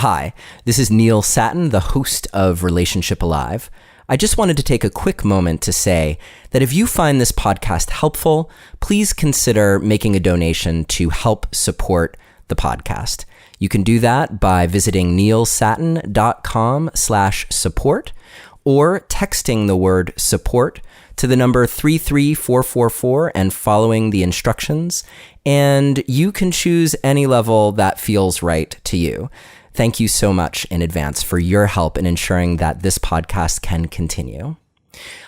Hi, this is Neil Satin, the host of Relationship Alive. I just wanted to take a quick moment to say that if you find this podcast helpful, please consider making a donation to help support the podcast. You can do that by visiting neilsatin.com/support or texting the word support to the number 33444 and following the instructions. And you can choose any level that feels right to you. Thank you so much in advance for your help in ensuring that this podcast can continue.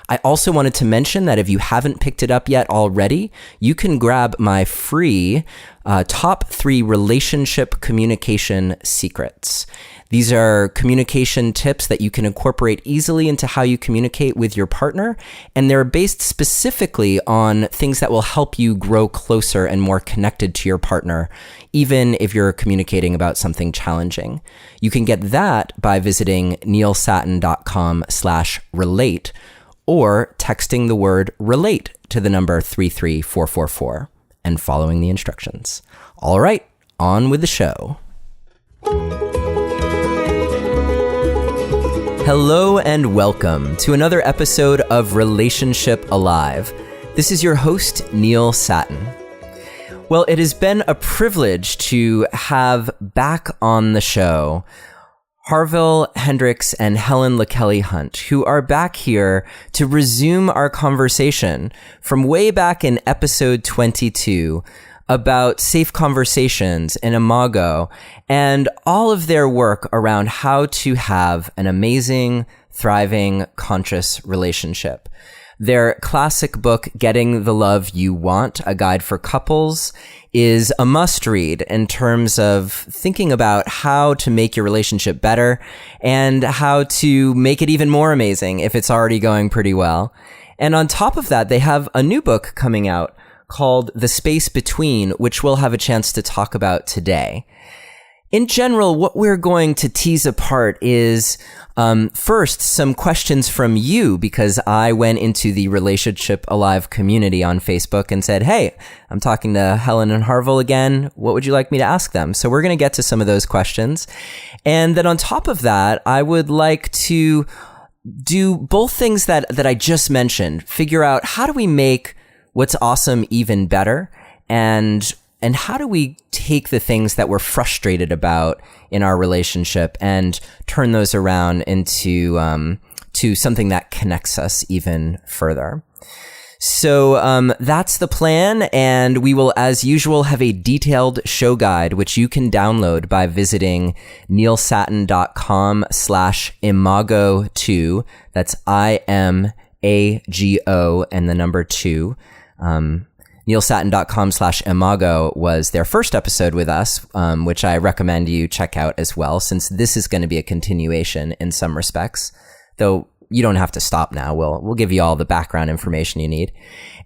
I also wanted to mention that if you haven't picked it up yet already, you can grab my free top 3 relationship communication secrets. These are communication tips that you can incorporate easily into how you communicate with your partner, and they're based specifically on things that will help you grow closer and more connected to your partner, even if you're communicating about something challenging. You can get that by visiting neilsatin.com/relate or texting the word relate to the number 33444 and following the instructions. All right, on with the show. Hello and welcome to another episode of Relationship Alive. This is your host, Neil Satin. Well, it has been a privilege to have back on the show Harville, Hendrix, and Helen LaKelly Hunt, who are back here to resume our conversation from way back in episode 22 about safe conversations and imago and all of their work around how to have an amazing, thriving, conscious relationship. Their classic book, Getting the Love You Want, A Guide for Couples, is a must-read in terms of thinking about how to make your relationship better and how to make it even more amazing if it's already going pretty well. And on top of that, they have a new book coming out called The Space Between, which we'll have a chance to talk about today. In general, what we're going to tease apart is, first, some questions from you, because I went into the Relationship Alive community on Facebook and said, hey, I'm talking to Helen and Harville again. What would you like me to ask them? So we're going to get to some of those questions. And then on top of that, I would like to do both things that I just mentioned, figure out how do we make what's awesome even better, and how do we take the things that we're frustrated about in our relationship and turn those around into to something that connects us even further. So that's the plan, and we will, as usual, have a detailed show guide, which you can download by visiting neilsatin.com/imago2. That's IMAGO and the number 2. neilsatin.com/imago was their first episode with us, which I recommend you check out as well, since this is going to be a continuation in some respects, though you don't have to stop now. We'll give you all the background information you need.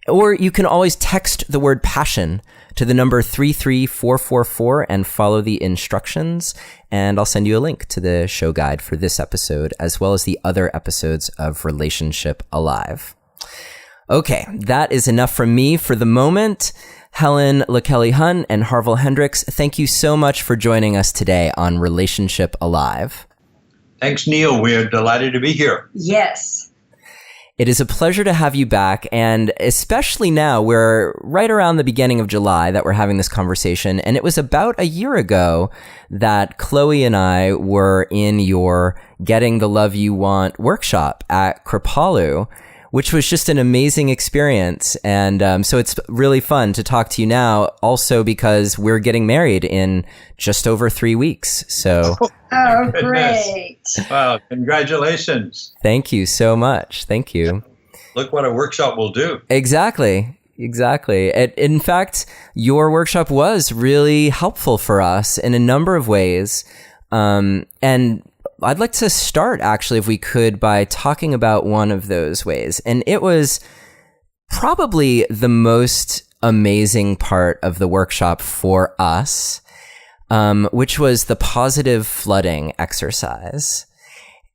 Or you can always text the word passion to the number 33444 and follow the instructions, and I'll send you a link to the show guide for this episode, as well as the other episodes of Relationship Alive. Okay, that is enough from me for the moment. Helen LaKelly Hunt and Harville Hendrix, thank you so much for joining us today on Relationship Alive. Thanks, Neil. We're delighted to be here. Yes. It is a pleasure to have you back, and especially now, we're right around the beginning of July that we're having this conversation, and it was about a year ago that Chloe and I were in your Getting the Love You Want workshop at Kripalu, which was just an amazing experience. And so it's really fun to talk to you now, also because we're getting married in just over 3 weeks. So, oh, great. Wow, congratulations. Thank you so much. Thank you. Look what a workshop will do. Exactly. In fact, your workshop was really helpful for us in a number of ways. And I'd like to start, actually, if we could, by talking about one of those ways. And it was probably the most amazing part of the workshop for us, which was the positive flooding exercise.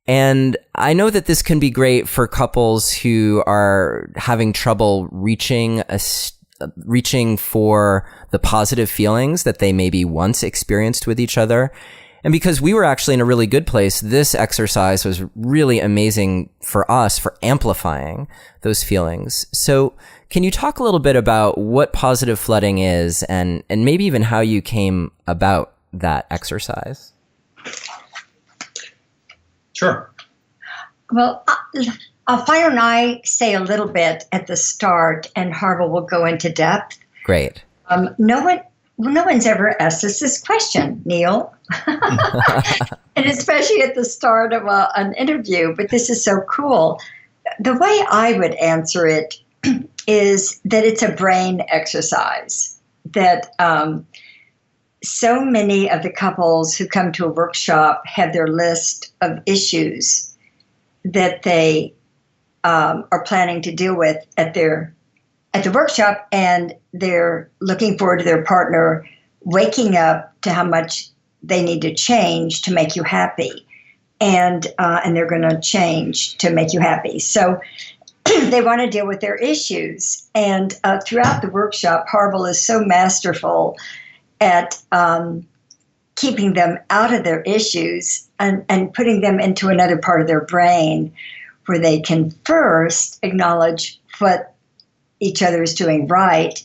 And I know that this can be great for couples who are having trouble reaching for the positive feelings that they maybe once experienced with each other. And because we were actually in a really good place, this exercise was really amazing for us for amplifying those feelings. So can you talk a little bit about what positive flooding is and maybe even how you came about that exercise? Sure. Well, why don't I say a little bit at the start, and Harville will go into depth. Great. No one's ever asked us this question, Neil, and especially at the start of an interview. But this is so cool. The way I would answer it is that it's a brain exercise. That so many of the couples who come to a workshop have their list of issues that they are planning to deal with at the workshop, and they're looking forward to their partner waking up to how much they need to change to make you happy, and they're going to change to make you happy. So they want to deal with their issues, and throughout the workshop, Harville is so masterful at keeping them out of their issues and putting them into another part of their brain where they can first acknowledge what each other is doing right,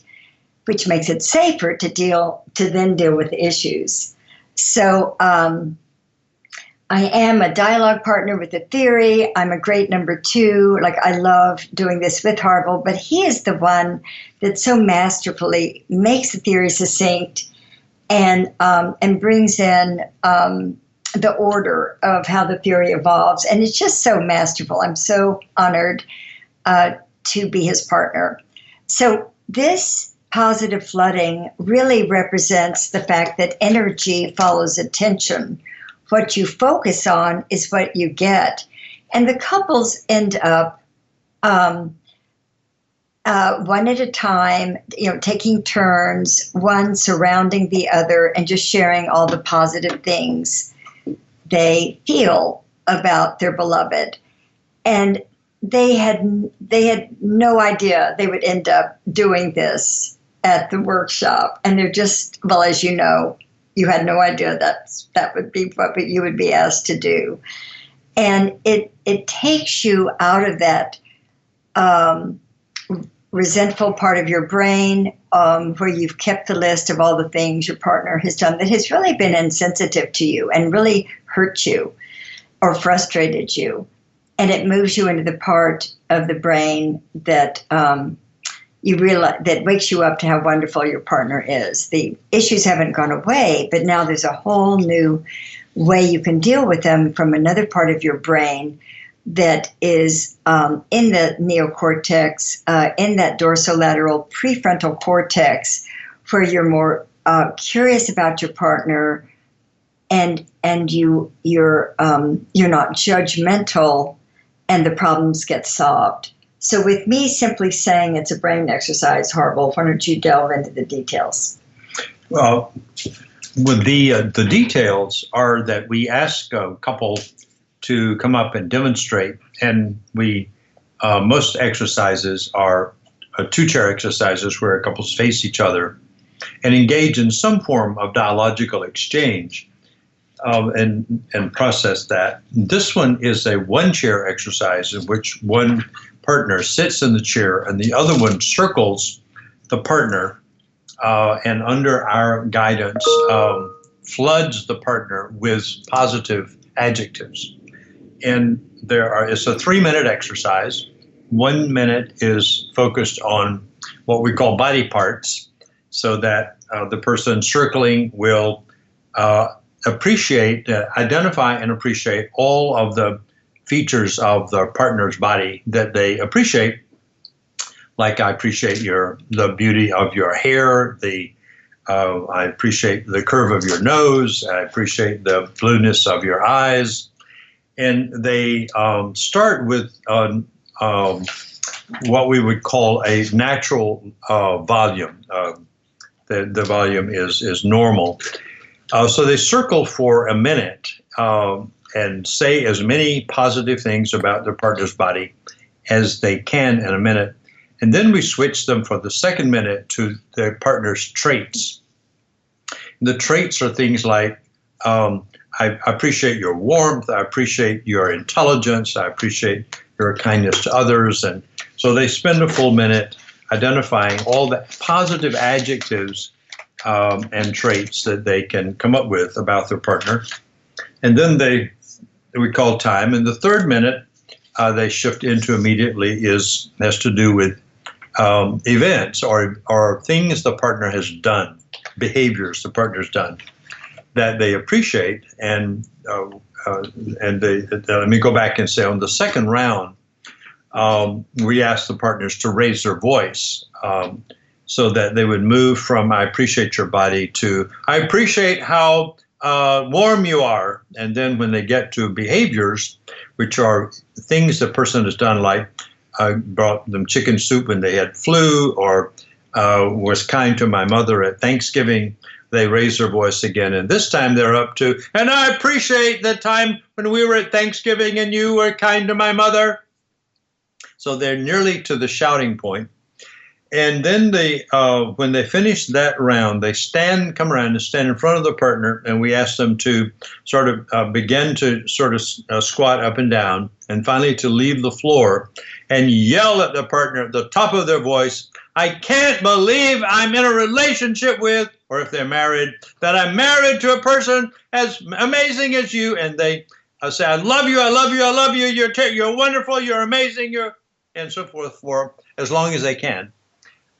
which makes it safer to then deal with the issues. So I am a dialogue partner with the theory. I'm a great number 2. Like, I love doing this with Harville, but he is the one that so masterfully makes the theory succinct and brings in the order of how the theory evolves. And it's just so masterful. I'm so honored to be his partner. So this positive flooding really represents the fact that energy follows attention. What you focus on is what you get. And the couples end up one at a time, taking turns, one surrounding the other and just sharing all the positive things they feel about their beloved. And they had no idea they would end up doing this at the workshop. And they're just, well, as you know, you had no idea that would be what you would be asked to do. And it takes you out of that resentful part of your brain where you've kept the list of all the things your partner has done that has really been insensitive to you and really hurt you or frustrated you. And it moves you into the part of the brain that you realize that wakes you up to how wonderful your partner is. The issues haven't gone away, but now there's a whole new way you can deal with them from another part of your brain that is in the neocortex, in that dorsolateral prefrontal cortex, where you're more curious about your partner, and you're not judgmental, and the problems get solved. So with me simply saying it's a brain exercise, Harville, why don't you delve into the details? Well, with the details are that we ask a couple to come up and demonstrate, and we most exercises are two-chair exercises where couples face each other and engage in some form of dialogical exchange and process that. This one is a one-chair exercise in which one partner sits in the chair and the other one circles the partner and under our guidance floods the partner with positive adjectives. And it's a 3-minute exercise. 1 minute is focused on what we call body parts, so that the person circling will identify and appreciate all of the features of the partner's body that they appreciate. Like, I appreciate the beauty of your hair, I appreciate the curve of your nose, I appreciate the blueness of your eyes. And they start with what we would call a natural volume. The volume is normal. So they circle for a minute and say as many positive things about their partner's body as they can in a minute. And then we switch them for the second minute to their partner's traits. The traits are things like, I I appreciate your warmth. I appreciate your intelligence. I appreciate your kindness to others. And so they spend a full minute identifying all the positive adjectives and traits that they can come up with about their partner. And then we call time. And the third minute they shift into immediately has to do with events or things the partner has done, behaviors the partner's done that they appreciate. And let me go back and say, on the second round, we asked the partners to raise their voice so that they would move from "I appreciate your body" to "I appreciate how warm you are." And then when they get to behaviors, which are things the person has done, like brought them chicken soup when they had flu, or was kind to my mother at Thanksgiving, they raise their voice again. And this time they're up to, "And I appreciate the time when we were at Thanksgiving and you were kind to my mother." So they're nearly to the shouting point. And then when they finish that round, they come around and stand in front of the partner, and we ask them to sort of begin to sort of squat up and down, and finally to leave the floor and yell at the partner at the top of their voice, "I can't believe I'm in a relationship with," or if they're married, "that I'm married to a person as amazing as you." And they say, "I love you, I love you, I love you, you're wonderful, you're amazing," and so forth, for as long as they can.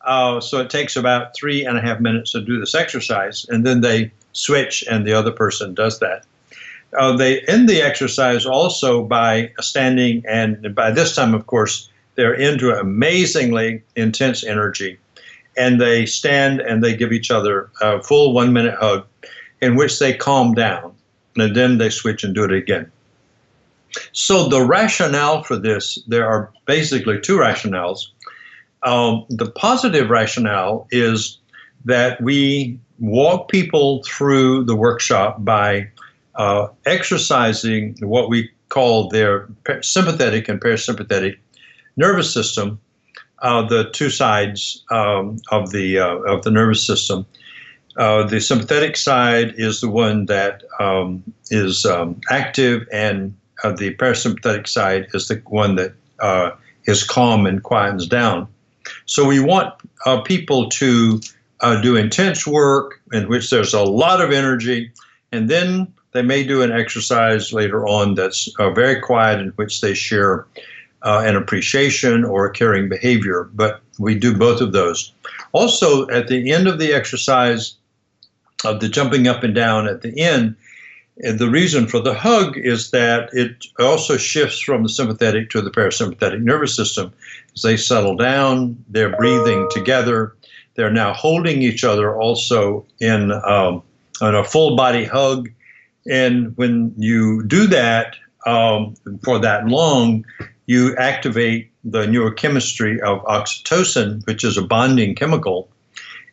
So it takes about 3.5 minutes to do this exercise, and then they switch and the other person does that. They end the exercise also by standing, and by this time, of course, they're into amazingly intense energy, and they stand and they give each other a full 1-minute hug in which they calm down, and then they switch and do it again. So the rationale for this, there are basically two rationales. The positive rationale is that we walk people through the workshop by exercising what we call their sympathetic and parasympathetic nervous system, the two sides of the nervous system. The sympathetic side is the one that is active, and the parasympathetic side is the one that is calm and quietens down. So we want people to do intense work in which there's a lot of energy, and then they may do an exercise later on that's very quiet, in which they share an appreciation or a caring behavior. But we do both of those. Also, at the end of the exercise, of the jumping up and down at the end, the reason for the hug is that it also shifts from the sympathetic to the parasympathetic nervous system. As they settle down, they're breathing together. They're now holding each other also in a full body hug. And when you do that for that long, you activate the neurochemistry of oxytocin, which is a bonding chemical.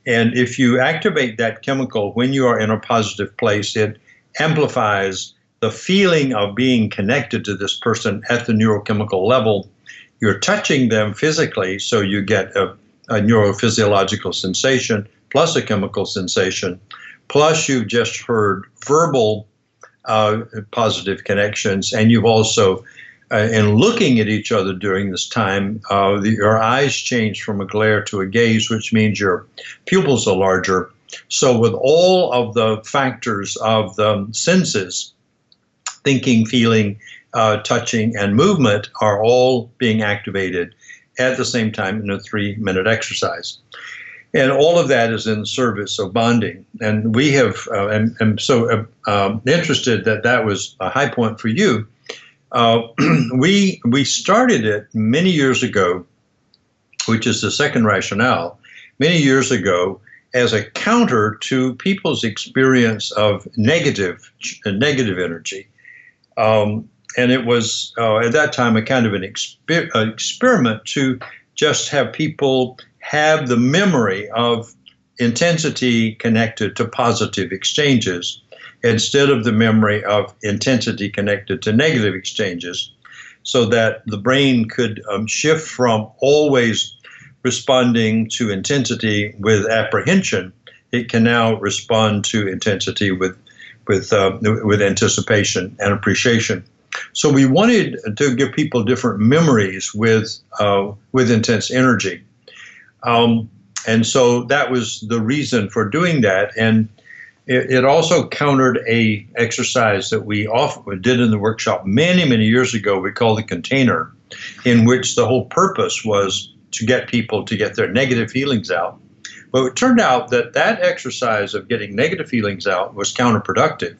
And if you activate that chemical when you are in a positive place, it amplifies the feeling of being connected to this person at the neurochemical level. You're touching them physically, so you get a neurophysiological sensation plus a chemical sensation, plus you've just heard verbal positive connections, and you've also, in looking at each other during this time, your eyes change from a glare to a gaze, which means your pupils are larger. So with all of the factors of the senses, thinking, feeling, touching, and movement are all being activated at the same time in a 3-minute exercise. And all of that is in service of bonding. And we have, I'm so interested that that was a high point for you. We started it many years ago, which is the second rationale, many years ago, as a counter to people's experience of negative energy. And it was, at that time, a kind of an experiment to just have people have the memory of intensity connected to positive exchanges instead of the memory of intensity connected to negative exchanges, so that the brain could shift from always responding to intensity with apprehension. It can now respond to intensity with with anticipation and appreciation. So we wanted to give people different memories with intense energy. And so that was the reason for doing that. And it also countered a exercise that we often did in the workshop many, many years ago. We called the container, in which the whole purpose was to get people to get their negative feelings out. But it turned out that that exercise of getting negative feelings out was counterproductive,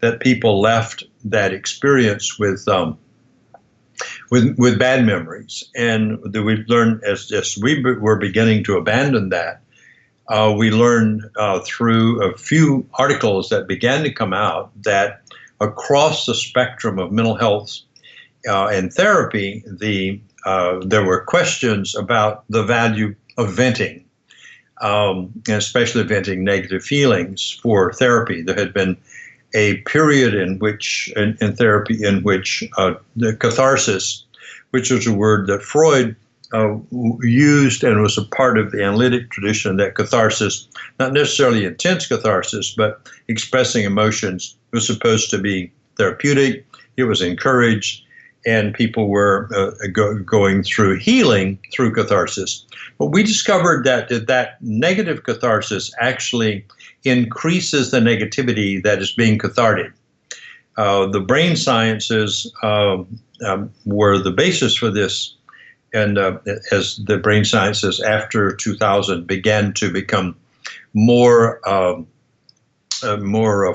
that people left that experience with bad memories. And that we learned as we were beginning to abandon that, we learned through a few articles that began to come out that across the spectrum of mental health and therapy, there were questions about the value of venting, and especially venting negative feelings for therapy. There had been a period in which, in therapy, in which the catharsis, which was a word that Freud used and was a part of the analytic tradition, that catharsis, not necessarily intense catharsis, but expressing emotions, was supposed to be therapeutic. It was encouraged, and people were going through healing through catharsis. But we discovered that negative catharsis actually increases the negativity that is being cathartic. The brain sciences were the basis for this, and as the brain sciences after 2000 began to become more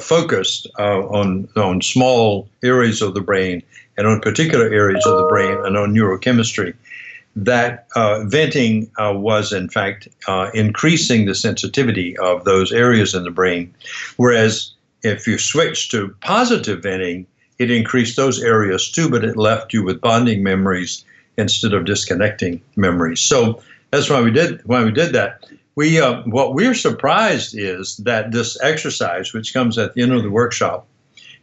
focused on small areas of the brain and on particular areas of the brain and on neurochemistry, that venting was in fact increasing the sensitivity of those areas in the brain. Whereas if you switch to positive venting, it increased those areas too, but it left you with bonding memories instead of disconnecting memories. So that's why we did that. What we're surprised is that this exercise, which comes at the end of the workshop,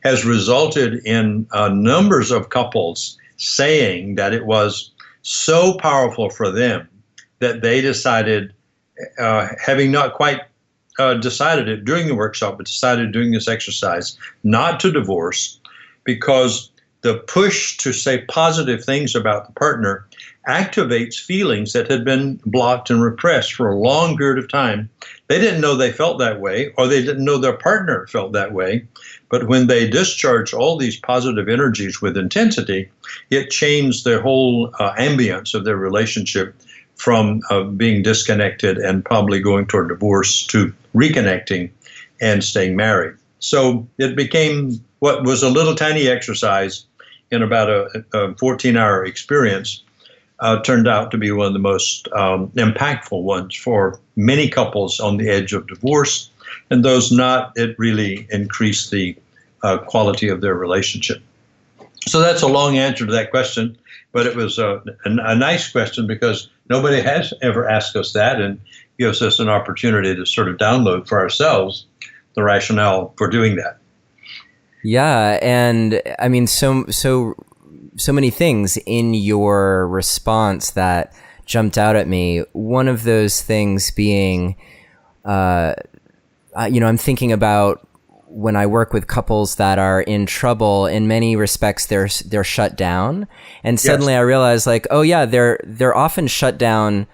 has resulted in numbers of couples saying that it was so powerful for them that they decided, having not quite decided it during the workshop, but decided doing this exercise, not to divorce, because the push to say positive things about the partner activates feelings that had been blocked and repressed for a long period of time. They didn't know they felt that way, or they didn't know their partner felt that way. But when they discharged all these positive energies with intensity, it changed their whole ambience of their relationship from being disconnected and probably going toward divorce to reconnecting and staying married. So it became what was a little tiny exercise in about a 14-hour experience, turned out to be one of the most impactful ones for many couples on the edge of divorce, and those not. It really increased the quality of their relationship. So that's a long answer to that question, but it was a nice question because nobody has ever asked us that, and gives us an opportunity to sort of download for ourselves the rationale for doing that. Yeah, and I mean, so many things in your response that jumped out at me. One of those things being, I'm thinking about when I work with couples that are in trouble. In many respects, they're shut down, and suddenly yes. I realize, like, oh yeah, they're often shut down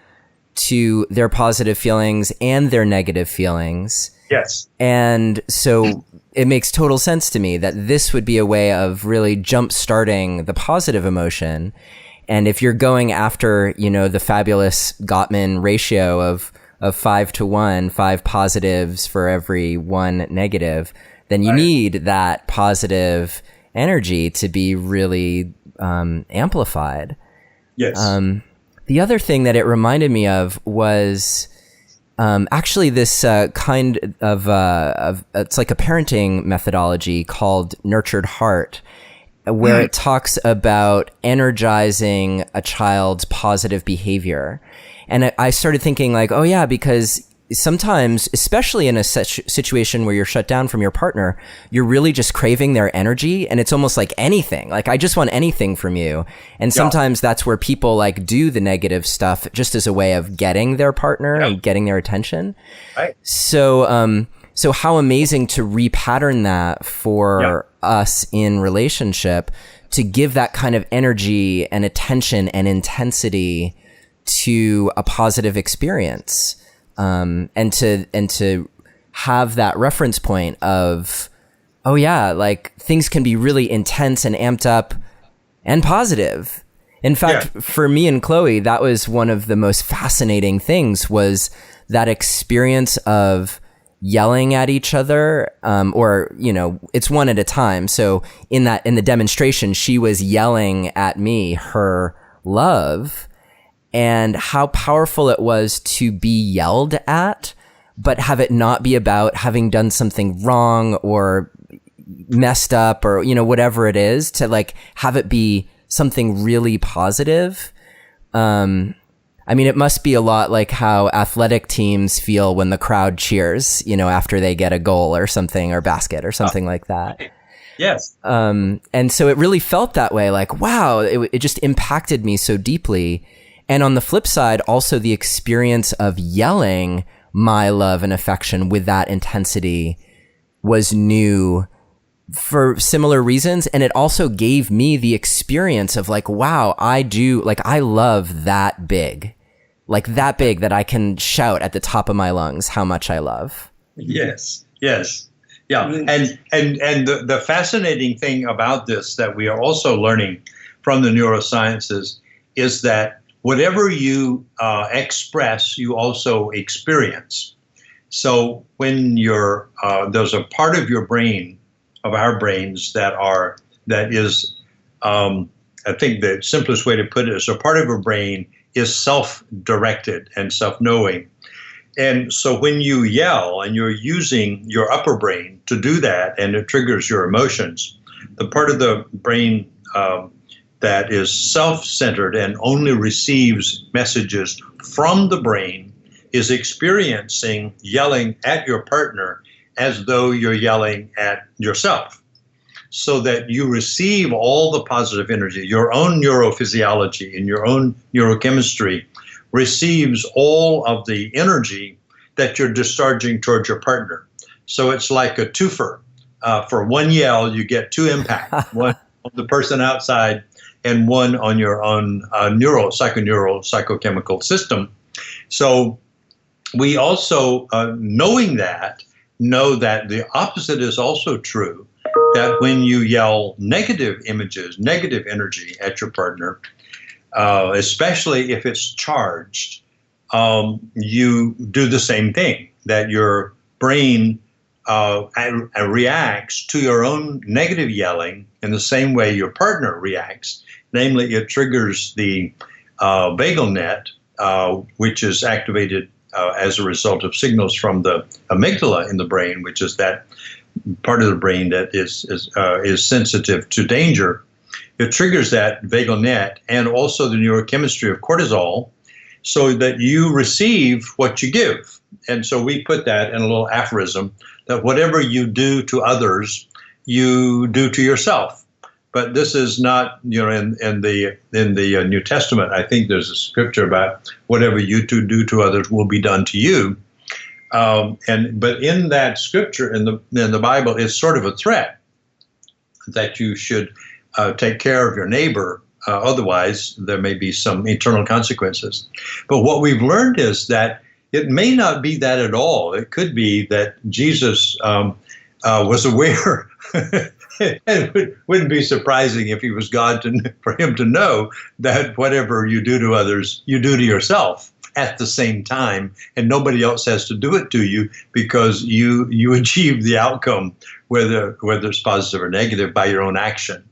to their positive feelings and their negative feelings. Yes, and so it makes total sense to me that this would be a way of really jump-starting the positive emotion. And if you're going after, the fabulous Gottman ratio of 5-to-1, 5 positives for every 1 negative, then you need that positive energy to be really amplified. Yes. The other thing that it reminded me of was actually this kind of it's like a parenting methodology called Nurtured Heart, where it talks about energizing a child's positive behavior. And I started thinking, like, oh yeah, because sometimes, especially in a situation where you're shut down from your partner, you're really just craving their energy, and it's almost like anything. Like, I just want anything from you. And sometimes that's where people like do the negative stuff just as a way of getting their partner and getting their attention. Right. So So how amazing to repattern that for us in relationship, to give that kind of energy and attention and intensity to a positive experience, and to have that reference point of, oh yeah, like things can be really intense and amped up and positive. In fact, for me and Chloe, that was one of the most fascinating things, was that experience of yelling at each other, or, you know, it's one at a time. So in the demonstration, she was yelling at me her love, and how powerful it was to be yelled at, but have it not be about having done something wrong or messed up or, you know, whatever it is, to like have it be something really positive. I mean, it must be a lot like how athletic teams feel when the crowd cheers, you know, after they get a goal or something, or basket or something like that. Yes. And so it really felt that way, like, wow, it just impacted me so deeply. And on the flip side, also the experience of yelling my love and affection with that intensity was new for similar reasons. And it also gave me the experience of like, wow, I love that big. Like that big that I can shout at the top of my lungs how much I love. Yes. Yes. Yeah. And the fascinating thing about this that we are also learning from the neurosciences is that whatever you express, you also experience. So when there's a part of your brain, of our brains, that is, I think the simplest way to put it is, a part of our brain is self-directed and self-knowing. And so when you yell and you're using your upper brain to do that, and it triggers your emotions, the part of the brain that is self-centered and only receives messages from the brain is experiencing yelling at your partner as though you're yelling at yourself, so that you receive all the positive energy. Your own neurophysiology and your own neurochemistry receives all of the energy that you're discharging towards your partner. So it's like a twofer. For one yell, you get two impacts, one on the person outside and one on your own psychochemical system. So we also, know that the opposite is also true, that when you yell negative images, negative energy at your partner, especially if it's charged, you do the same thing, that your brain reacts to your own negative yelling in the same way your partner reacts. Namely, it triggers the vagal net, which is activated as a result of signals from the amygdala in the brain, which is that part of the brain that is sensitive to danger. It triggers that vagal net and also the neurochemistry of cortisol, so that you receive what you give. And so we put that in a little aphorism, that whatever you do to others, you do to yourself. But this is not, you know, in the New Testament, I think there's a scripture about whatever you do to others will be done to you. But in that scripture in the Bible, it's sort of a threat that you should take care of your neighbor. Otherwise, there may be some eternal consequences. But what we've learned is that it may not be that at all. It could be that Jesus was aware. It wouldn't be surprising if he was God for him to know that whatever you do to others, you do to yourself at the same time, and nobody else has to do it to you, because you achieve the outcome, whether it's positive or negative, by your own action.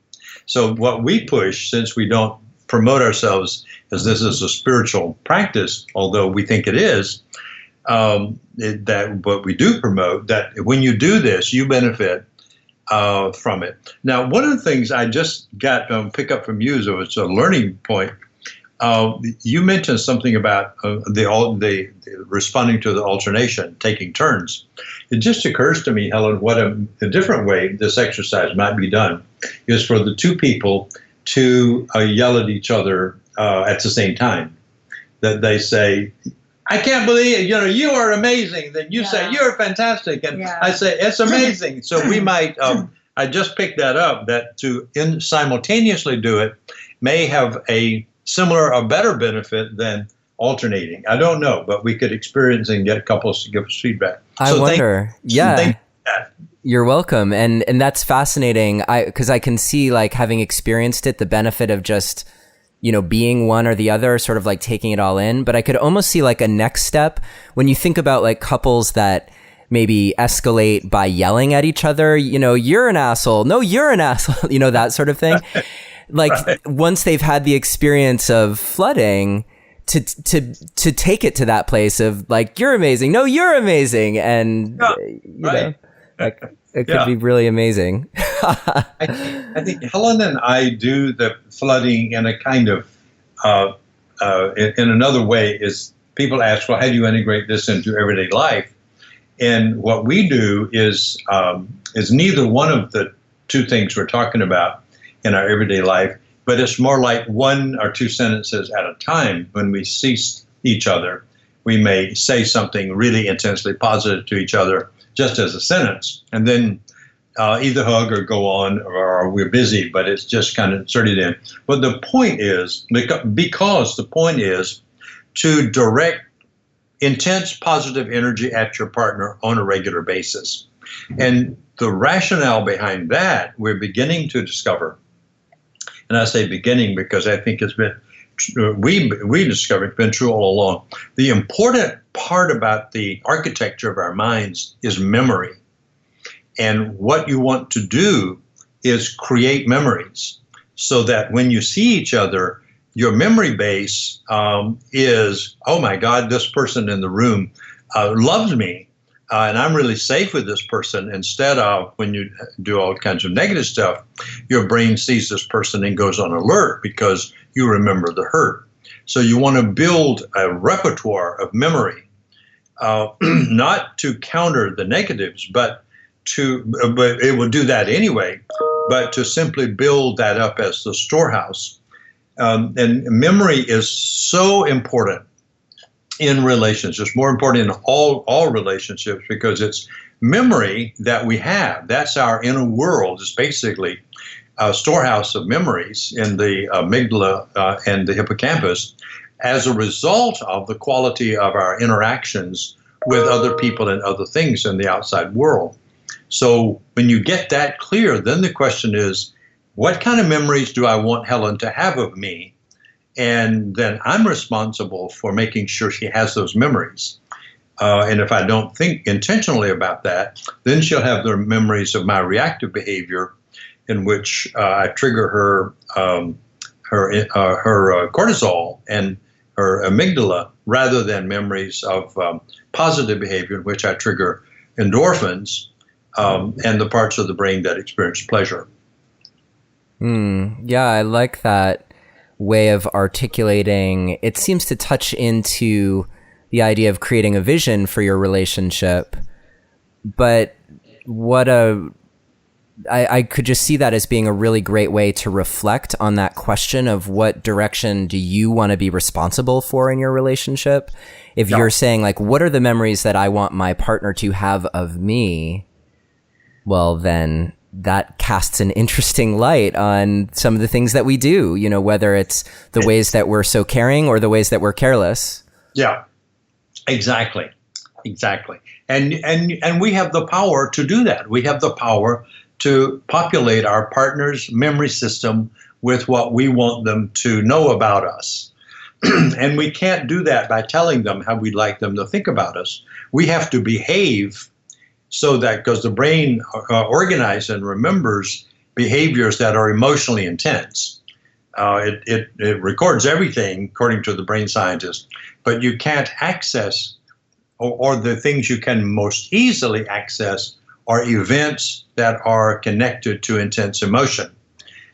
So what we push, since we don't promote ourselves as this is a spiritual practice, although we think it is, that what we do promote, that when you do this, you benefit from it. Now, one of the things I just got to pick up from you, so it's a learning point. You mentioned something about the responding to the alternation, taking turns. It just occurs to me, Helen, what a different way this exercise might be done is for the two people to yell at each other at the same time. That they say, I can't believe it. You are amazing. Then you say, you're fantastic. And I say, it's amazing. So we might, I just picked that up, that to simultaneously do it may have a similar or better benefit than alternating. I don't know, but we could experience and get couples to give us feedback. I wonder. You're welcome. And that's fascinating. Because I can see, like, having experienced it, the benefit of just, being one or the other, sort of like taking it all in. But I could almost see like a next step when you think about like couples that maybe escalate by yelling at each other, you're an asshole. No, you're an asshole, that sort of thing. Like once they've had the experience of flooding, to take it to that place of like, you're amazing. No, you're amazing. And like it could be really amazing. I think Helen and I do the flooding in a kind of, in another way is people ask, well, how do you integrate this into everyday life? And what we do is neither one of the two things we're talking about in our everyday life, but it's more like one or two sentences at a time. When we see each other, we may say something really intensely positive to each other just as a sentence, and then either hug or go on, or we're busy, but it's just kind of inserted in. But the point is, because the point is to direct intense positive energy at your partner on a regular basis. And the rationale behind that, we're beginning to discover. And I say beginning because I think it's been, we discovered it's been true all along. The important part about the architecture of our minds is memory. And what you want to do is create memories so that when you see each other, your memory base is, oh my God, this person in the room loves me, and I'm really safe with this person. Instead of when you do all kinds of negative stuff, your brain sees this person and goes on alert because you remember the hurt. So you want to build a repertoire of memory, not to counter the negatives, but it will do that anyway, but to simply build that up as the storehouse. And memory is so important in relationships, more important in all relationships, because it's memory that we have. That's our inner world. It's basically a storehouse of memories in the amygdala and the hippocampus as a result of the quality of our interactions with other people and other things in the outside world. So when you get that clear, then the question is, what kind of memories do I want Helen to have of me? And then I'm responsible for making sure she has those memories. And if I don't think intentionally about that, then she'll have the memories of my reactive behavior, in which I trigger her cortisol and her amygdala, rather than memories of positive behavior, in which I trigger endorphins and the parts of the brain that experience pleasure. Yeah, I like that way of articulating. It seems to touch into the idea of creating a vision for your relationship, but I could just see that as being a really great way to reflect on that question of what direction do you want to be responsible for in your relationship. If you're saying like, what are the memories that I want my partner to have of me? Well, then that casts an interesting light on some of the things that we do, whether it's the ways that we're so caring or the ways that we're careless. Yeah, exactly. And we have the power to do that. We have the power to populate our partner's memory system with what we want them to know about us. And we can't do that by telling them how we'd like them to think about us. We have to behave so that, because the brain organizes and remembers behaviors that are emotionally intense. It records everything according to the brain scientists, but you can't access, or the things you can most easily access are events that are connected to intense emotion.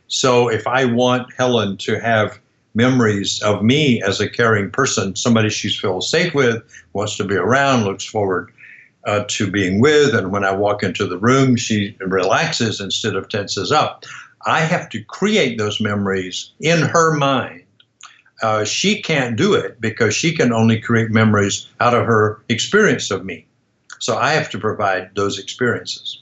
So if I want Helen to have memories of me as a caring person, somebody she feels safe with, wants to be around, looks forward to being with, and when I walk into the room, she relaxes instead of tenses up. I have to create those memories in her mind. she can't do it because she can only create memories out of her experience of me. So I have to provide those experiences.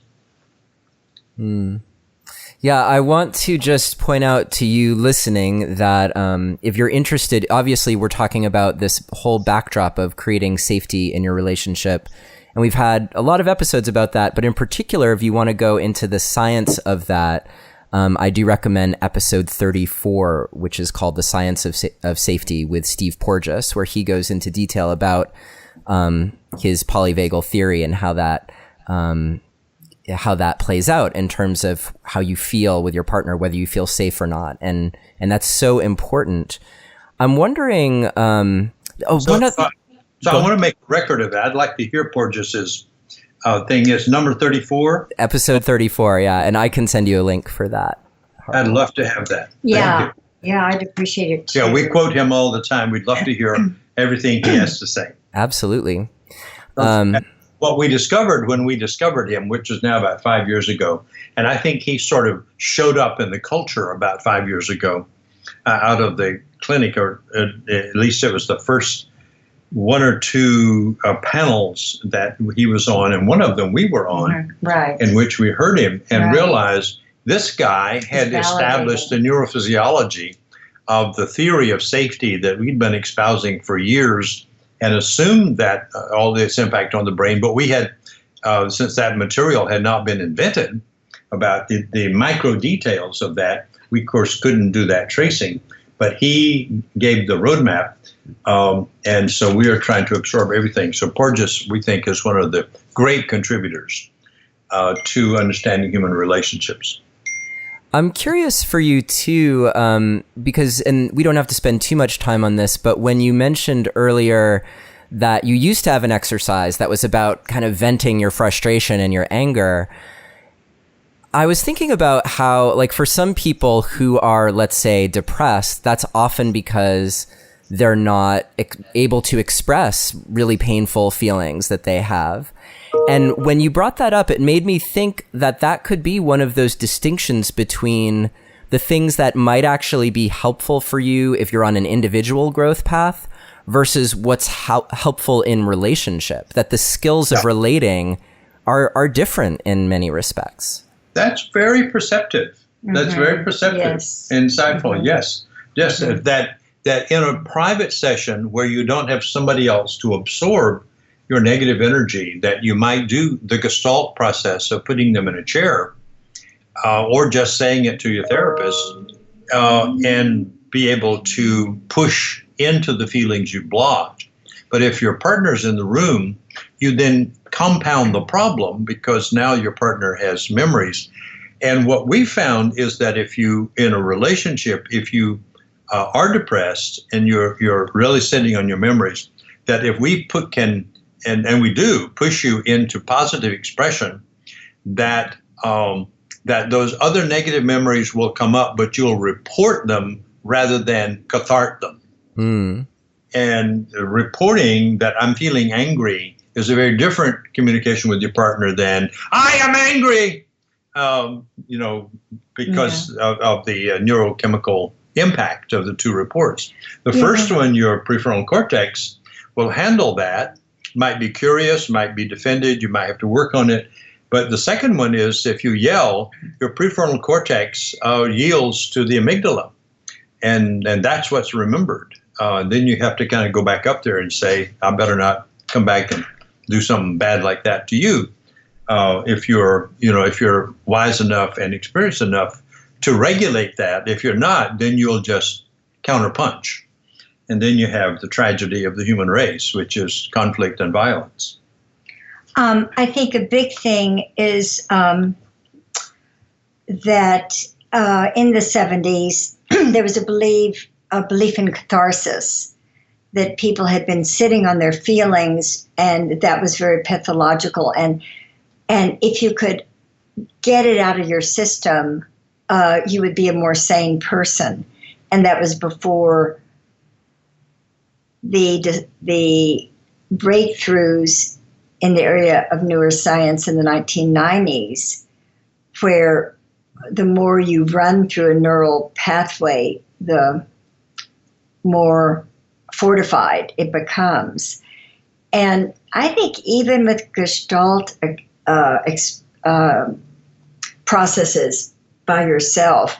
Yeah, I want to just point out to you listening that if you're interested, obviously we're talking about this whole backdrop of creating safety in your relationship. And we've had a lot of episodes about that. But in particular, if you want to go into the science of that, I do recommend episode 34, which is called The Science of Safety with Steve Porges, where he goes into detail about his polyvagal theory and how that plays out in terms of how you feel with your partner, whether you feel safe or not. And that's so important. I'm wondering, So I want to make a record of that. I'd like to hear Porges's thing. Is number 34? Episode 34, yeah. And I can send you a link for that. I'd love to have that. Yeah. Yeah, I'd appreciate it too. Yeah, we quote him all the time. We'd love to hear everything he has to say. Absolutely. What we discovered when we discovered him, which is now about 5 years ago, and I think he sort of showed up in the culture about 5 years ago out of the clinic, or at least it was the first one or two panels that he was on, and one of them we were on, right, in which we heard him and realized this guy had established the neurophysiology of the theory of safety that we'd been espousing for years, and assumed that all this impact on the brain. But we had, since that material had not been invented, about the micro details of that, we of course couldn't do that tracing. But he gave the roadmap, and so we are trying to absorb everything. So Porges, we think, is one of the great contributors to understanding human relationships. I'm curious for you too, because, and we don't have to spend too much time on this, but when you mentioned earlier that you used to have an exercise that was about kind of venting your frustration and your anger, I was thinking about how, like, for some people who are, let's say, depressed, that's often because they're not able to express really painful feelings that they have. And when you brought that up, it made me think that that could be one of those distinctions between the things that might actually be helpful for you if you're on an individual growth path versus what's helpful in relationship, that the skills of relating are different in many respects. That's very perceptive. That's very perceptive, insightful. Yes. Just that in a private session where you don't have somebody else to absorb your negative energy, that you might do the Gestalt process of putting them in a chair or just saying it to your therapist and be able to push into the feelings you blocked. But if your partner's in the room, you then compound the problem because now your partner has memories. And what we found is that if you, in a relationship, if you are depressed and you're really sitting on your memories, that if we and we do push you into positive expression, that that those other negative memories will come up, but you'll report them rather than cathartic them. And reporting that I'm feeling angry is a very different communication with your partner than I am angry, because of the neurochemical impact of the two reports. The first one, your prefrontal cortex, will handle that. Might be curious, might be defended, you might have to work on it. But the second one is if you yell, your prefrontal cortex yields to the amygdala. And that's what's remembered. Then you have to kind of go back up there and say, I better not come back and do something bad like that to you. If you're wise enough and experienced enough to regulate that. If you're not, then you'll just counterpunch. And then you have the tragedy of the human race, which is conflict and violence. I think a big thing is that in the 70s, there was a belief in catharsis, that people had been sitting on their feelings, and that was very pathological. And if you could get it out of your system, you would be a more sane person. And that was before the breakthroughs in the area of neuroscience in the 1990s, where the more you run through a neural pathway, the more fortified it becomes. And I think even with Gestalt processes by yourself,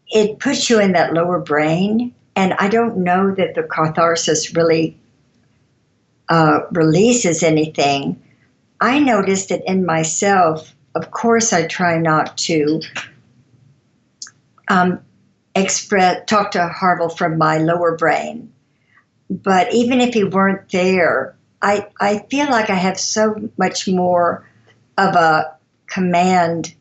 it puts you in that lower brain. And I don't know that the catharsis really releases anything. I noticed that in myself, of course, I try not to talk to Harville from my lower brain. But even if he weren't there, I feel like I have so much more of a command.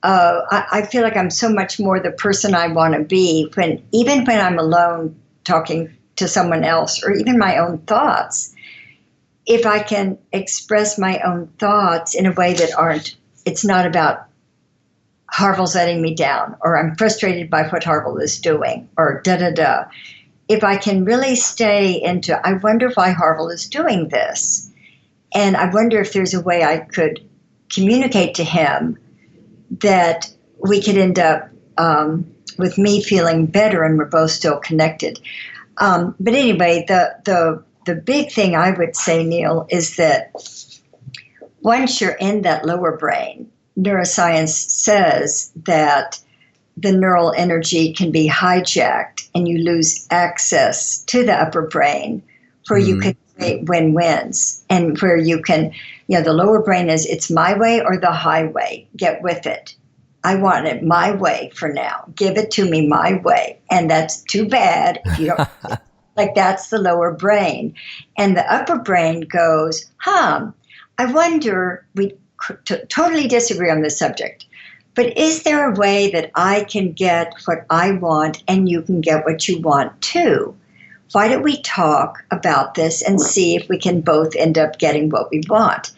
I feel like I'm so much more the person I want to be even when I'm alone talking to someone else, or even my own thoughts. If I can express my own thoughts in a way that it's not about Harville's letting me down, or I'm frustrated by what Harville is doing, or da-da-da. If I can really stay into, I wonder why Harville is doing this. And I wonder if there's a way I could communicate to him that we could end up with me feeling better and we're both still connected. But anyway, the big thing I would say, Neil, is that once you're in that lower brain, neuroscience says that the neural energy can be hijacked and you lose access to the upper brain where you can create win-wins, and where you can, the lower brain is, it's my way or the highway, get with it. I want it my way for now. Give it to me my way. And that's too bad if you don't, like that's the lower brain. And the upper brain goes, I wonder, we totally disagree on this subject, but is there a way that I can get what I want and you can get what you want too? Why don't we talk about this and see if we can both end up getting what we want?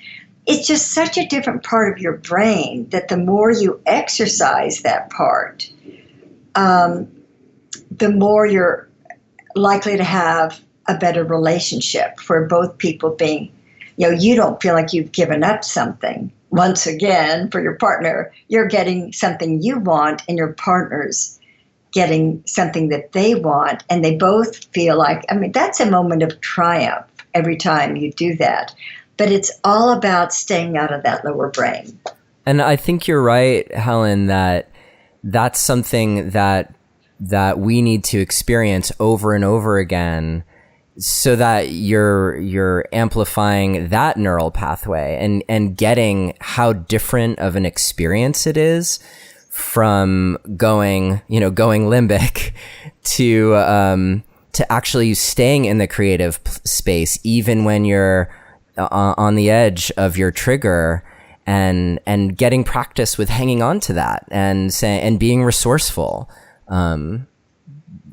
It's just such a different part of your brain that the more you exercise that part, the more you're likely to have a better relationship where both people being, you don't feel like you've given up something. Once again, for your partner, you're getting something you want and your partner's getting something that they want. And they both feel like, that's a moment of triumph every time you do that. But it's all about staying out of that lower brain. And I think you're right, Helen, that that's something that we need to experience over and over again, so that you're amplifying that neural pathway and getting how different of an experience it is from going limbic to actually staying in the creative space, even when you're on the edge of your trigger, and getting practice with hanging on to that and being resourceful.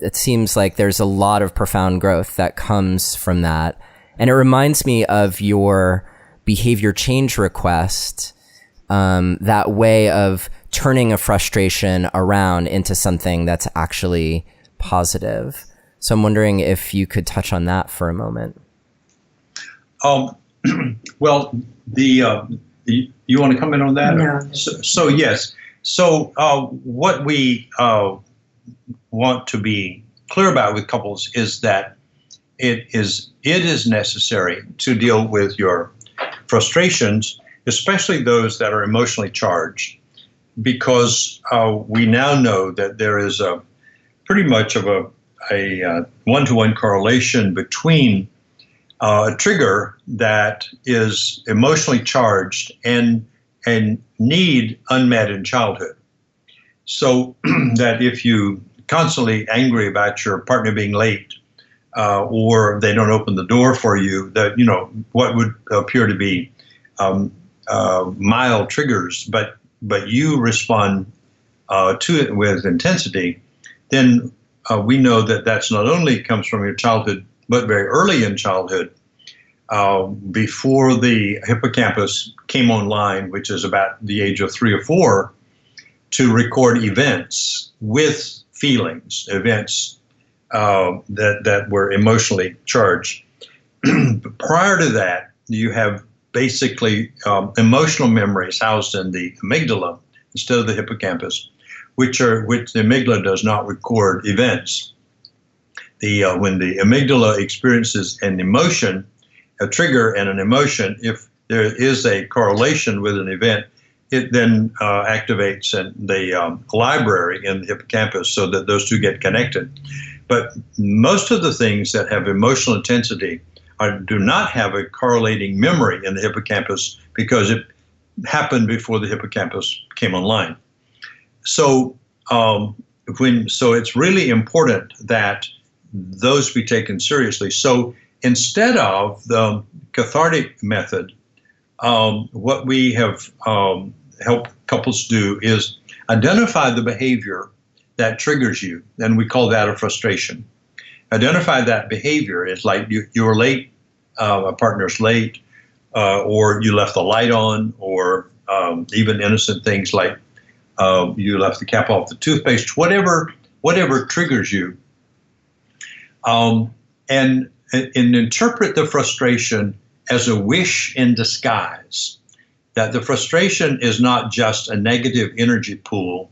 It seems like there's a lot of profound growth that comes from that. And it reminds me of your behavior change request, that way of turning a frustration around into something that's actually positive. So I'm wondering if you could touch on that for a moment. Well, you want to comment on that? No. So yes. So what we want to be clear about with couples is that it is necessary to deal with your frustrations, especially those that are emotionally charged, because we now know that there is a pretty much of a one-to-one correlation between a trigger that is emotionally charged and need unmet in childhood. So that if you constantly angry about your partner being late, or they don't open the door for you, that what would appear to be mild triggers, but you respond to it with intensity, then we know that that's not only comes from your childhood, but very early in childhood, before the hippocampus came online, which is about the age of 3 or 4, to record events with feelings, events that were emotionally charged. But prior to that, you have basically emotional memories housed in the amygdala instead of the hippocampus, which the amygdala does not record events. when the amygdala experiences an emotion, a trigger and an emotion, if there is a correlation with an event, it then activates the library in the hippocampus so that those two get connected. But most of the things that have emotional intensity do not have a correlating memory in the hippocampus because it happened before the hippocampus came online. So so it's really important that those be taken seriously. So instead of the cathartic method, what we have helped couples do is identify the behavior that triggers you, and we call that a frustration. Identify that behavior. It's like you were late, a partner's late, or you left the light on, or even innocent things like you left the cap off the toothpaste, whatever triggers you. And interpret the frustration as a wish in disguise, that the frustration is not just a negative energy pool.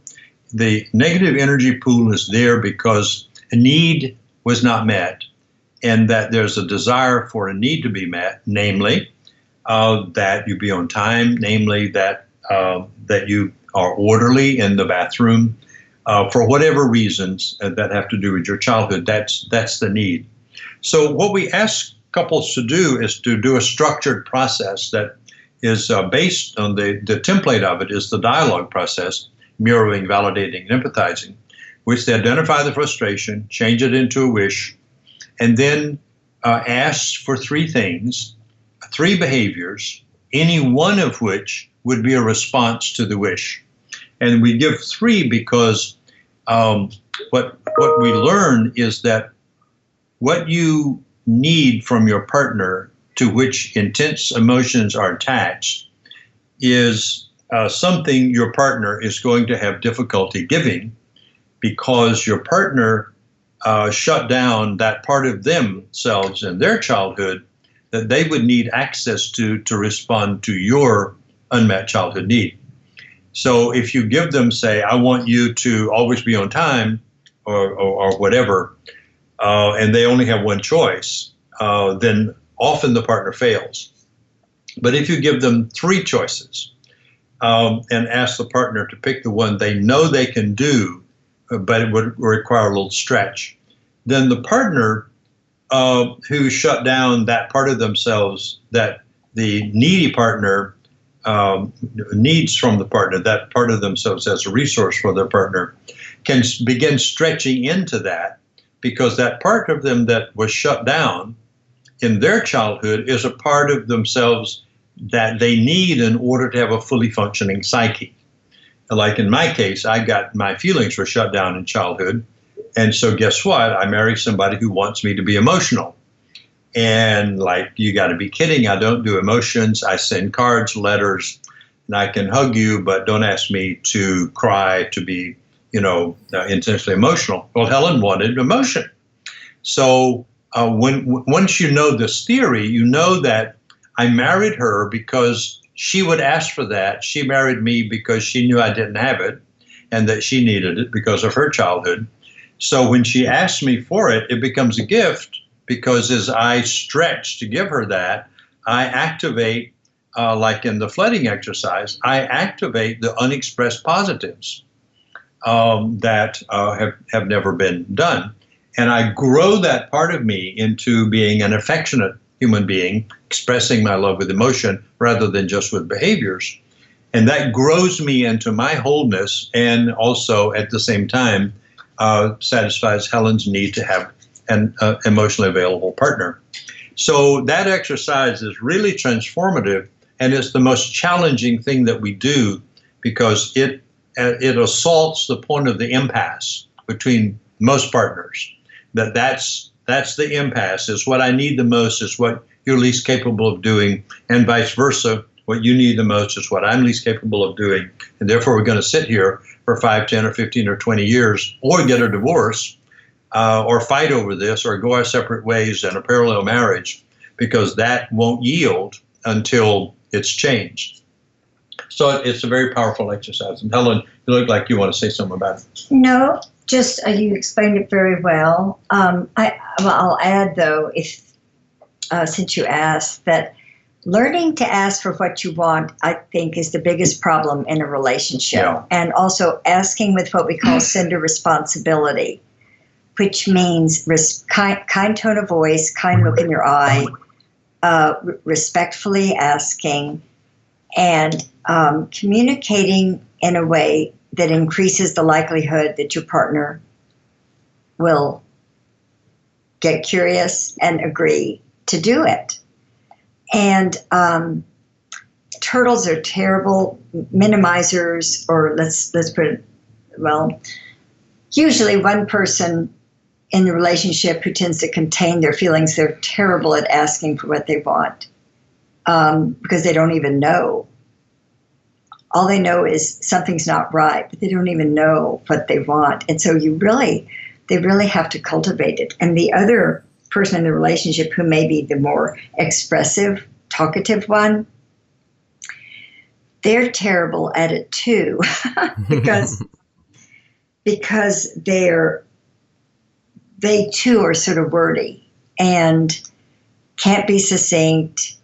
The negative energy pool is there because a need was not met, and that there's a desire for a need to be met, namely that you be on time, namely that you are orderly in the bathroom, for whatever reasons that have to do with your childhood. That's the need. So what we ask couples to do is to do a structured process that is based on the template of it is the dialogue process, mirroring, validating, and empathizing, which they identify the frustration, change it into a wish, and then ask for three things, three behaviors, any one of which would be a response to the wish. And we give three because what we learn is that what you need from your partner, to which intense emotions are attached, is something your partner is going to have difficulty giving, because your partner shut down that part of themselves in their childhood that they would need access to respond to your unmet childhood need. So if you give them, say, I want you to always be on time, or whatever, and they only have one choice, then often the partner fails. But if you give them three choices and ask the partner to pick the one they know they can do, but it would require a little stretch, then the partner who shut down that part of themselves that the needy partner needs from the partner, that part of themselves as a resource for their partner, can begin stretching into that, because that part of them that was shut down in their childhood is a part of themselves that they need in order to have a fully functioning psyche. Like in my case, my feelings were shut down in childhood. And so guess what? I married somebody who wants me to be emotional. And like, you got to be kidding. I don't do emotions. I send cards, letters, and I can hug you, but don't ask me to cry, to be, intensely emotional. Well, Helen wanted emotion. So once you know this theory, you know that I married her because she would ask for that. She married me because she knew I didn't have it, and that she needed it because of her childhood. So when she asks me for it, it becomes a gift, because as I stretch to give her that, I activate, like in the flooding exercise, I activate the unexpressed positives that have never been done. And I grow that part of me into being an affectionate human being, expressing my love with emotion rather than just with behaviors. And that grows me into my wholeness, and also at the same time satisfies Helen's need to have an emotionally available partner. So that exercise is really transformative, and it's the most challenging thing that we do, because it assaults the point of the impasse between most partners. That's the impasse, is what I need the most is what you're least capable of doing, and vice versa. What you need the most is what I'm least capable of doing, and therefore we're going to sit here for 5, 10, or 15, or 20 years, or get a divorce, or fight over this, or go our separate ways in a parallel marriage, because that won't yield until it's changed. So it's a very powerful exercise. And Helen, you look like you want to say something about it. No, Just you explained it very well. I'll add though, if since you asked, that learning to ask for what you want, I think, is the biggest problem in a relationship. Yeah. And also asking with what we call sender responsibility, which means kind tone of voice, kind look in your eye, respectfully asking, and communicating in a way that increases the likelihood that your partner will get curious and agree to do it. And turtles are terrible minimizers, or let's put it, well, usually one person in the relationship who tends to contain their feelings, they're terrible at asking for what they want because they don't even know. All they know is something's not right, but they don't even know what they want. And so they really have to cultivate it. And the other person in the relationship who may be the more expressive, talkative one, they're terrible at it too, because they too are sort of wordy and can't be succinct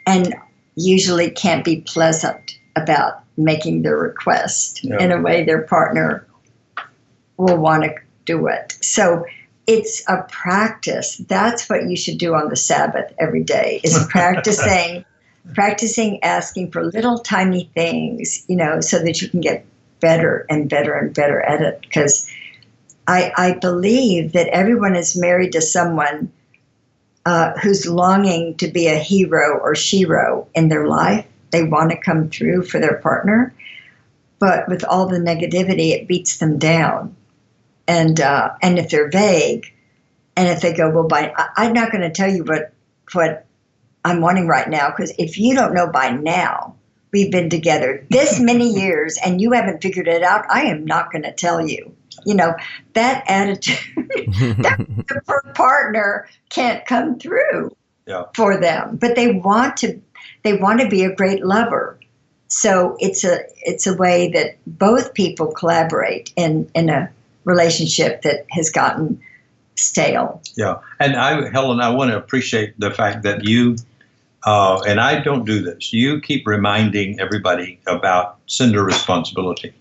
and usually can't be pleasant about making their request in a way their partner will want to do it. So it's a practice. That's what you should do on the Sabbath every day, is practicing asking for little tiny things, so that you can get better and better and better at it. Because I believe that everyone is married to someone who's longing to be a hero or shero in their life. They want to come through for their partner, but with all the negativity, it beats them down. And if they're vague, and if they go, well, I'm not going to tell you what I'm wanting right now, because if you don't know by now, we've been together this many years and you haven't figured it out, I am not going to tell you. That attitude, that the partner can't come through for them, but they want to be a great lover. So it's a way that both people collaborate in a relationship that has gotten stale. Yeah. And Helen, I want to appreciate the fact that you, and I don't do this, you keep reminding everybody about sender responsibility.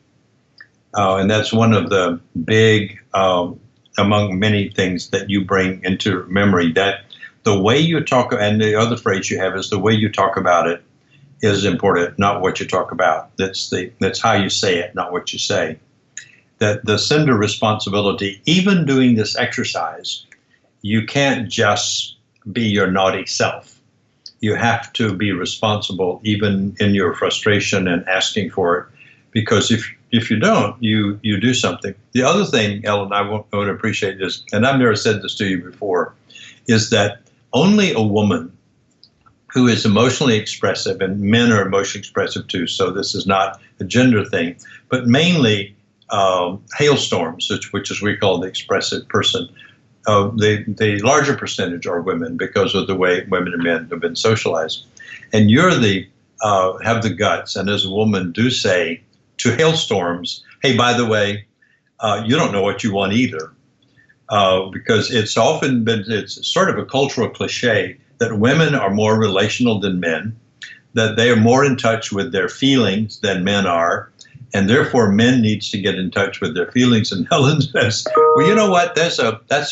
And that's one of the big, among many things that you bring into memory, that the way you talk, and the other phrase you have is the way you talk about it is important, not what you talk about. That's how you say it, not what you say. That the sender responsibility, even doing this exercise, you can't just be your naughty self. You have to be responsible even in your frustration and asking for it, because if you don't, you do something. The other thing, Ellen, I would appreciate this, and I've never said this to you before, is that only a woman who is emotionally expressive, and men are emotionally expressive too, so this is not a gender thing, but mainly hailstorms, which is we call the expressive person. The larger percentage are women because of the way women and men have been socialized. And you're have the guts, and as a woman do say to hailstorms, hey, by the way, you don't know what you want either. Because it's often been, it's sort of a cultural cliche that women are more relational than men, that they are more in touch with their feelings than men are, and therefore men needs to get in touch with their feelings. And Helen says, well, you know what, that's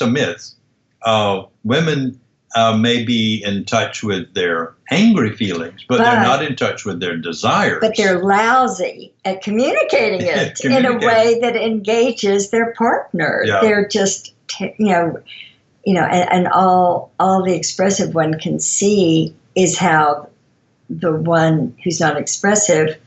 a myth. Women may be in touch with their angry feelings, but they're not in touch with their desires. But they're lousy at communicating it in a way that engages their partner. Yeah. They're just, and all the expressive one can see is how the one who's not expressive,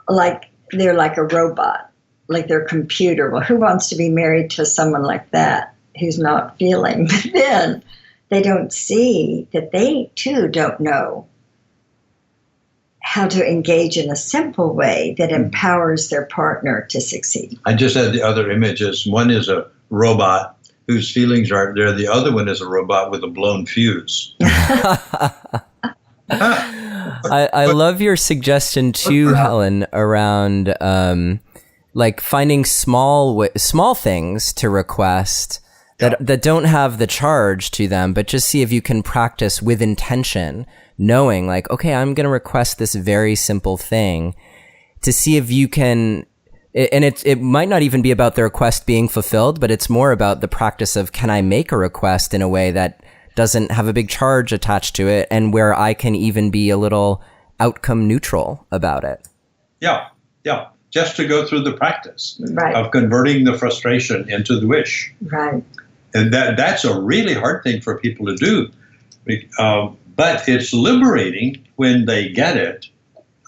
like they're like a robot, like their computer. Well, who wants to be married to someone like that who's not feeling? But then they don't see that they too don't know how to engage in a simple way that empowers their partner to succeed. I just had the other images. One is a robot whose feelings aren't there. The other one is a robot with a blown fuse. I love your suggestion too, Helen, around like finding small things to request that don't have the charge to them, but just see if you can practice with intention, knowing like, okay, I'm going to request this very simple thing, to see if you can. And it might not even be about the request being fulfilled, but it's more about the practice of, can I make a request in a way that doesn't have a big charge attached to it, and where I can even be a little outcome neutral about it. Yeah. Just to go through the practice of converting the frustration into the wish. Right. And that's a really hard thing for people to do. But it's liberating when they get it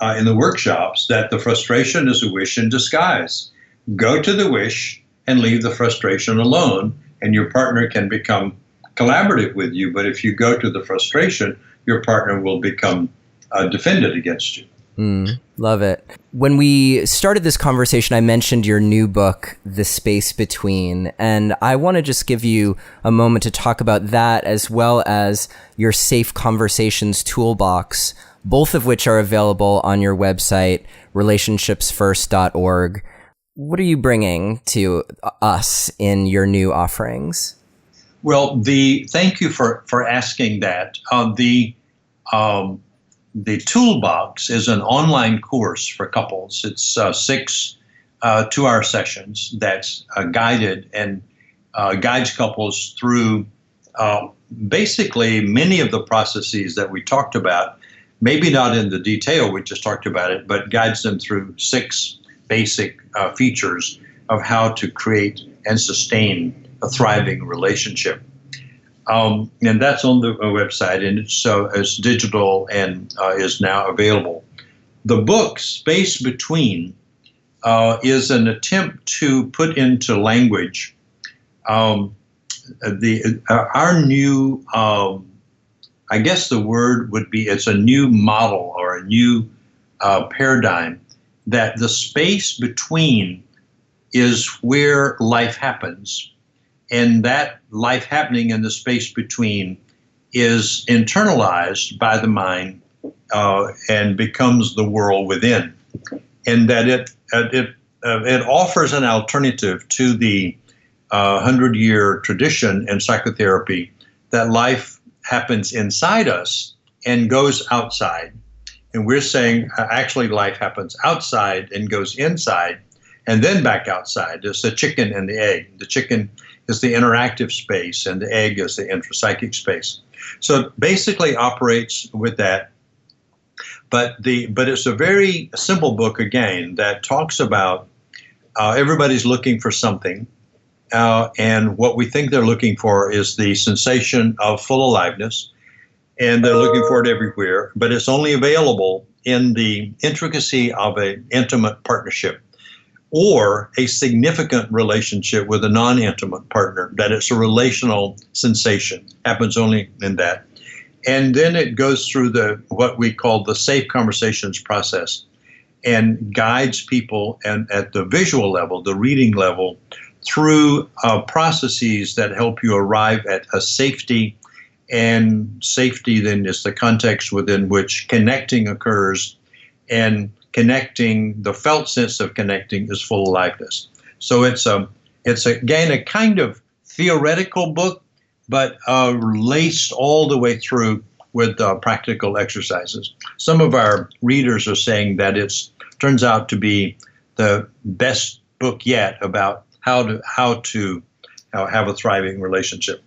in the workshops, that the frustration is a wish in disguise. Go to the wish and leave the frustration alone, and your partner can become collaborative with you. But if you go to the frustration, your partner will become defended against you. Love it. When we started this conversation, I mentioned your new book, The Space Between, and I want to just give you a moment to talk about that, as well as your Safe Conversations Toolbox, both of which are available on your website, relationshipsfirst.org. What are you bringing to us in your new offerings? Well, thank you for asking that. The Toolbox is an online course for couples. It's 6 2-hour sessions that's guided and guides couples through basically many of the processes that we talked about. Maybe not in the detail, we just talked about it, but guides them through 6 basic features of how to create and sustain a thriving relationship. And that's on the website, and it's digital and is now available. The book, Space Between, is an attempt to put into language our new, I guess the word would be, it's a new model or a new paradigm, that the space between is where life happens. And that life happening in the space between is internalized by the mind and becomes the world within. And that it offers an alternative to the 100-year tradition in psychotherapy, that life happens inside us and goes outside. And we're saying actually life happens outside and goes inside and then back outside. It's the chicken and the egg. The chicken is the interactive space and the egg is the intrapsychic space. So it basically operates with that. But it's a very simple book, again, that talks about everybody's looking for something. And what we think they're looking for is the sensation of full aliveness. And they're looking for it everywhere. But it's only available in the intricacy of an intimate partnership or a significant relationship with a non-intimate partner, that it's a relational sensation, happens only in that. And then it goes through what we call the Safe Conversations process and guides people and at the visual level, the reading level, through processes that help you arrive at a safety. And safety then is the context within which connecting occurs, and connecting, the felt sense of connecting, is full aliveness. So it's again a kind of theoretical book, but laced all the way through with practical exercises. Some of our readers are saying that turns out to be the best book yet about how to have a thriving relationship.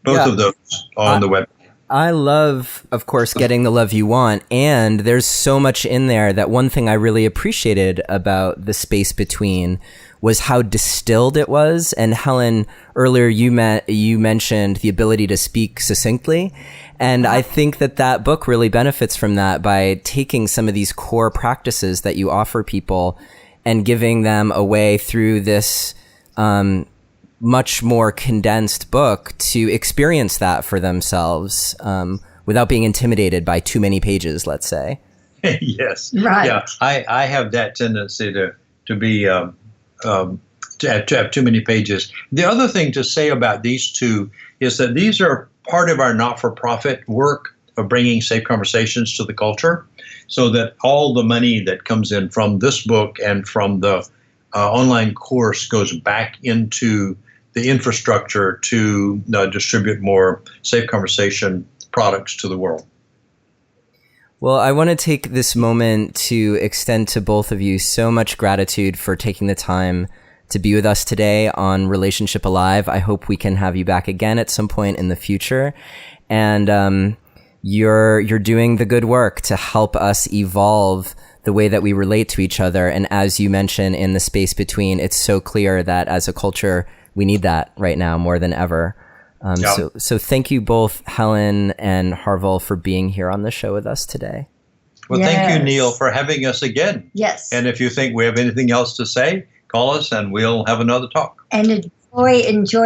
Both of those on the web. I love, of course, Getting the Love You Want, and there's so much in there that one thing I really appreciated about The Space Between was how distilled it was. And Helen, earlier you mentioned the ability to speak succinctly, and I think that book really benefits from that by taking some of these core practices that you offer people and giving them a way through this much more condensed book to experience that for themselves without being intimidated by too many pages, let's say. Yes. Right. Yeah. I have that tendency to be to have too many pages. The other thing to say about these two is that these are part of our not-for-profit work of bringing safe conversations to the culture, so that all the money that comes in from this book and from the online course goes back into the infrastructure to distribute more safe conversation products to the world. Well, I want to take this moment to extend to both of you so much gratitude for taking the time to be with us today on Relationship Alive. I hope we can have you back again at some point in the future. And you're doing the good work to help us evolve the way that we relate to each other. And as you mentioned in the space between, it's so clear that as a culture, we need that right now more than ever. So thank you both, Helen and Harville, for being here on the show with us today. Well, Thank you, Neil, for having us again. Yes. And if you think we have anything else to say, call us and we'll have another talk. And enjoy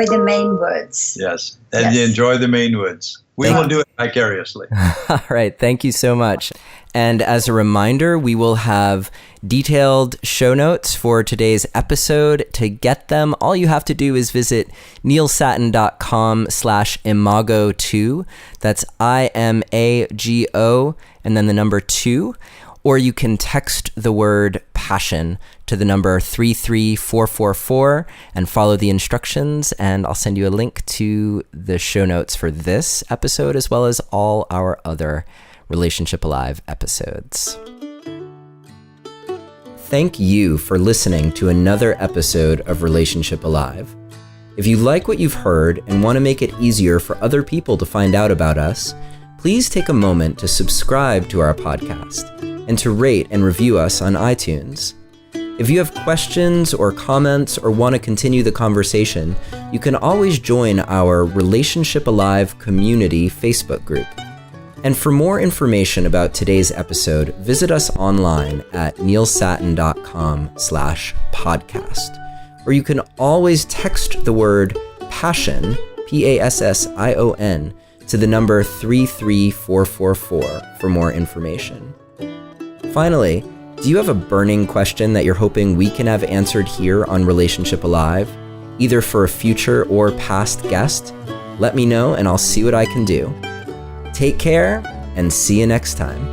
the Maine woods. Yes. And enjoy the Maine woods. We will do it vicariously. All right. Thank you so much. And as a reminder, we will have detailed show notes for today's episode. To get them, all you have to do is visit neilsattin.com/imago2. That's IMAGO and then the number 2. Or you can text the word passion to the number 33444 and follow the instructions. And I'll send you a link to the show notes for this episode as well as all our other Relationship Alive episodes. Thank you for listening to another episode of Relationship Alive. If you like what you've heard and want to make it easier for other people to find out about us, please take a moment to subscribe to our podcast and to rate and review us on iTunes. If you have questions or comments or want to continue the conversation, you can always join our Relationship Alive community Facebook group. And for more information about today's episode, visit us online at neilsattin.com/podcast. Or you can always text the word passion, PASSION, to the number 33444 for more information. Finally, do you have a burning question that you're hoping we can have answered here on Relationship Alive, either for a future or past guest? Let me know and I'll see what I can do. Take care and see you next time.